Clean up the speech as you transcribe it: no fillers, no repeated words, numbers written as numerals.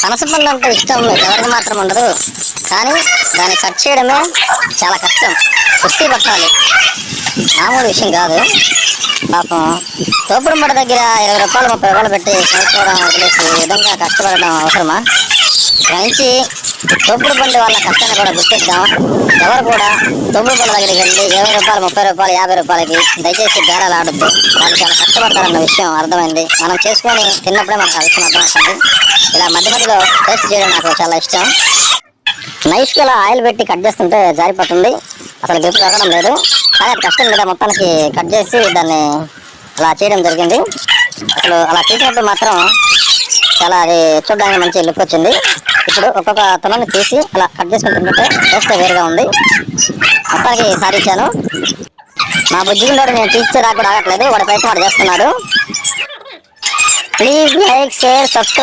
పనసపండు అంటే ఇష్టం ఎవరికి మాత్రం ఉండదు, కానీ దాన్ని కట్ చేయడమే చాలా కష్టం. కుస్తీ పట్టాలి, మామూలు విషయం కాదు. పాపం తోపుడు మడ దగ్గర 20 రూపాయలు 30 రూపాయలు పెట్టి కొనుక్కోవడం వదిలేసి ఈ విధంగా కష్టపడడం అవసరమా? మంచి తోపుడు బండి వాళ్ళ కష్టాన్ని కూడా గుర్తిద్దాం. ఎవరు కూడా తోపుడు బండి దగ్గరికి వెళ్ళి 20 రూపాయలు 30 రూపాయలు 50 రూపాయలకి దయచేసి బేరాలు ఆడొద్దు. వాళ్ళు చాలా కష్టపడతారన్న విషయం అర్థమైంది. మనం చేసుకొని తిన్నప్పుడే మనకు ఆ విషయం అర్థమవుతుంది. ఇలా మధ్య మధ్యలో టేస్ట్ చేయడం నాకు చాలా ఇష్టం. నైఫ్కి ఇలా ఆయిల్ పెట్టి కట్ చేస్తుంటే జారిపోతుంది, అసలు గ్రిప్ దొరకడం లేదు. కానీ అది కష్టం లేదా, మొత్తానికి కట్ చేసి దాన్ని అలా చేయడం జరిగింది. అసలు అలా చేసినప్పుడు మాత్రం చాలా అది చూడడానికి మంచి లుక్ వచ్చింది. ఇప్పుడు ఒక్కొక్క తునని తీసి అలా కట్ చేసుకుంటుంటే టేస్ట్ వేరుగా ఉంది. మొత్తానికి సాధించాను. మా బుజ్జిగుండోడు నేను తీస్తే నాకు కూడా ఆగట్లేదు, వాడి ప్రయత్నం వాడు చేస్తున్నాడు. Please like, share, subscribe.